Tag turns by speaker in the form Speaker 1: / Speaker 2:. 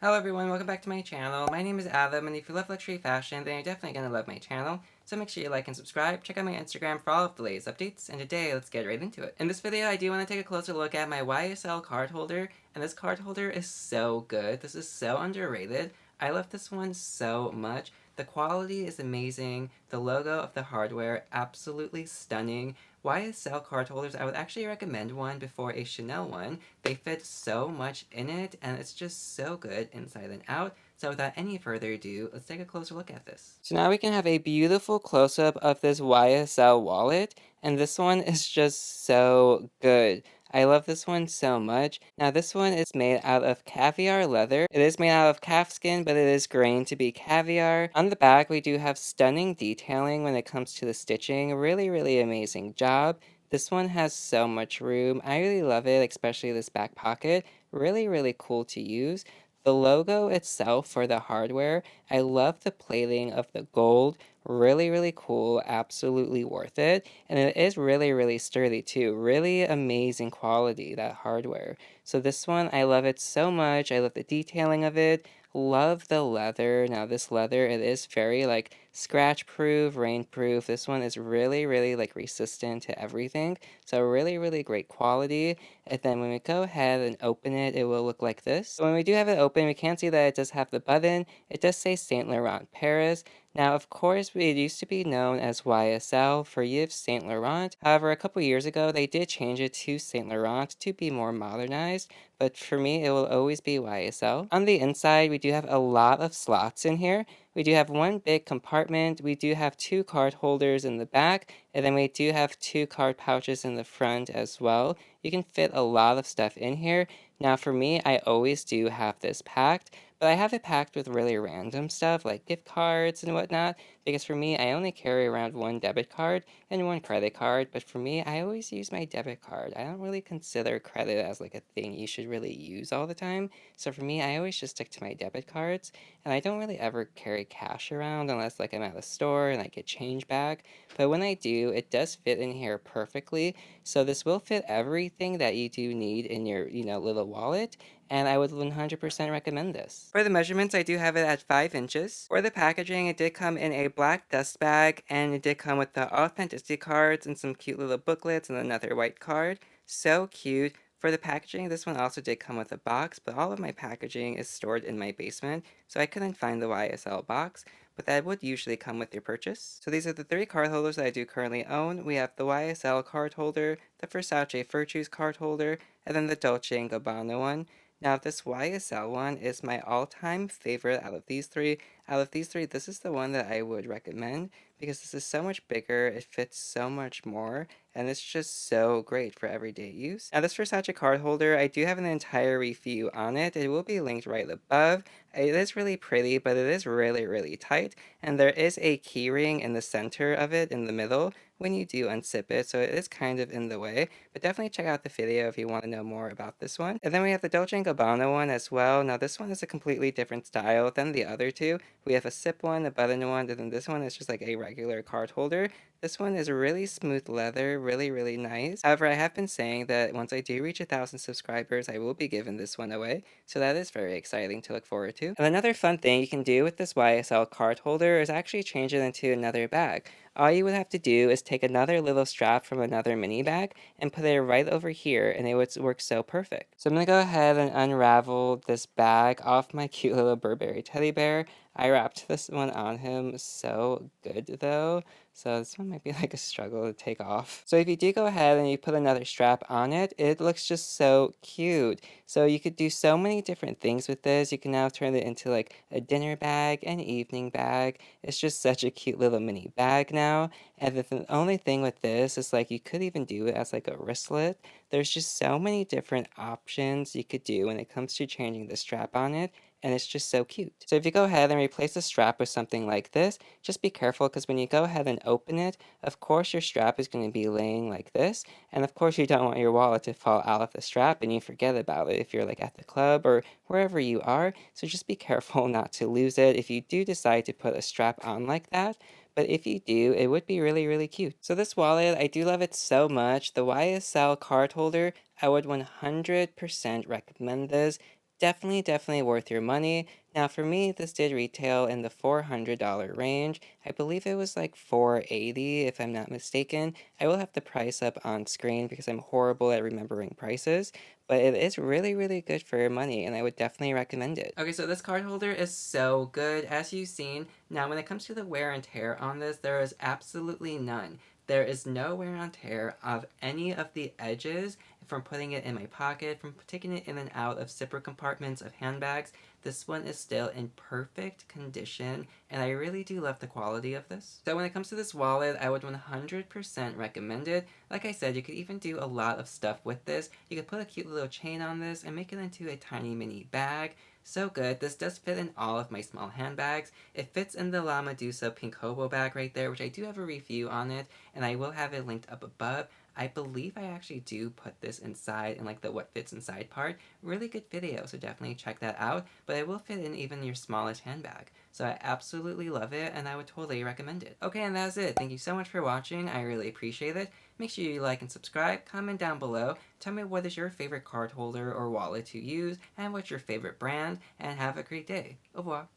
Speaker 1: Hello everyone, welcome back to my channel. My name is Adam, and if you love luxury fashion, then you're definitely gonna love my channel. So make sure you like and subscribe, check out my Instagram for all of the latest updates, and today, let's get right into it. In this video, I do want to take a closer look at my YSL card holder, and this card holder is so good. This is so underrated. I love this one so much. The quality is amazing, the logo of the hardware, absolutely stunning. YSL card holders, I would actually recommend one before a Chanel one. They fit so much in it, and it's just so good inside and out. So without any further ado, let's take a closer look at this. So now we can have a beautiful close-up of this YSL wallet, and this one is just so good. I love this one so much. Now this one is made out of caviar leather. It is made out of calfskin, but it is grained to be caviar. On the back, we do have stunning detailing when it comes to the stitching. Really amazing job. This one has so much room. I really love it, especially this back pocket. Really cool to use. The logo itself for the hardware, I love the plating of the gold. Really cool, absolutely worth it. And it is really sturdy too. Really amazing quality, that hardware. So this one, I love it so much. I love the detailing of it. Love the leather. Now this leather, it is very like scratch proof, rain proof. This one is really like resistant to everything. So really great quality. And then when we go ahead and open it, it will look like this. So when we do have it open, we can see that it does have the button. It does say Saint Laurent Paris. Now, of course, it used to be known as YSL for Yves Saint Laurent. However, a couple years ago, they did change it to Saint Laurent to be more modernized. But for me, it will always be YSL. On the inside, we do have a lot of slots in here. We do have one big compartment. We do have two card holders in the back, and then we do have two card pouches in the front as well. You can fit a lot of stuff in here. Now for me, I always do have this packed, but I have it packed with really random stuff like gift cards and whatnot, because for me, I only carry around one debit card and one credit card, but for me, I always use my debit card. I don't really consider credit as like a thing you should really use all the time, so for me, I always just stick to my debit cards, and I don't really ever carry cash around unless like I'm at a store and I get change back, but when I do, it does fit in here perfectly. So this will fit everything that you do need in your, little wallet, and I would 100% recommend this. For the measurements, I do have it at 5 inches. For the packaging, it did come in a black dust bag, and it did come with the authenticity cards and some cute little booklets and another white card. So cute. For the packaging, this one also did come with a box, but all of my packaging is stored in my basement, so I couldn't find the YSL box, but that would usually come with your purchase. So these are the three card holders that I do currently own. We have the YSL card holder, the Versace Virtues card holder, and then the Dolce & Gabbana one. Now this YSL one is my all-time favorite out of these three. Out of these three, this is the one that I would recommend because this is so much bigger, it fits so much more, and it's just so great for everyday use. Now this Versace card holder, I do have an entire review on it. It will be linked right above. It is really pretty, but it is really tight, and there is a key ring in the center of it in the middle when you do unzip it, so it is kind of in the way, but definitely check out the video if you want to know more about this one. And then we have the Dolce & Gabbana one as well. Now this one is a completely different style than the other two. We have a zip one, a button one, and then this one is just like a regular card holder. This one is really smooth leather, really nice. However, I have been saying that once I do reach 1,000 subscribers, I will be giving this one away, so that is very exciting to look forward to. And another fun thing you can do with this YSL card holder is actually change it into another bag. All you would have to do is take another little strap from another mini bag and put it right over here, and it would work so perfect. So I'm gonna go ahead and unravel this bag off my cute little Burberry teddy bear. I wrapped this one on him so good though, so this one might be like a struggle to take off. So if you do go ahead and you put another strap on it, it looks just so cute. So you could do so many different things with this. You can now turn it into like a dinner bag, an evening bag. It's just such a cute little mini bag now. And the only thing with this is like you could even do it as like a wristlet. There's just so many different options you could do when it comes to changing the strap on it, and it's just so cute. So if you go ahead and replace the strap with something like this, just be careful because when you go ahead and open it, of course your strap is going to be laying like this, and of course you don't want your wallet to fall out of the strap and you forget about it if you're like at the club or wherever you are, so just be careful not to lose it if you do decide to put a strap on like that. But if you do, it would be really cute. So this wallet, I do love it so much. The YSL card holder, I would 100% recommend this. Definitely, definitely worth your money. Now, for me, this did retail in the $400 range. I believe it was like 480 if I'm not mistaken. I will have the price up on screen because I'm horrible at remembering prices, but it is really, really good for your money, and I would definitely recommend it. Okay, so this card holder is so good, as you've seen. Now, when it comes to the wear and tear on this, there is absolutely none. There is no wear and tear of any of the edges from putting it in my pocket, from taking it in and out of zipper compartments of handbags. This one is still in perfect condition, and I really do love the quality of this. So when it comes to this wallet, I would 100% recommend it. Like I said, you could even do a lot of stuff with this. You could put a cute little chain on this and make it into a tiny mini bag. So good. This does fit in all of my small handbags. It fits in the La Medusa pink hobo bag right there, which I do have a review on it, and I will have it linked up above. I believe I actually do put this inside in like the what fits inside part. Really good video, so definitely check that out. But it will fit in even your smallest handbag. So I absolutely love it, and I would totally recommend it. Okay, and that's it. Thank you so much for watching. I really appreciate it. Make sure you like and subscribe, comment down below, tell me what is your favorite card holder or wallet to use, and what's your favorite brand, and have a great day. Au revoir.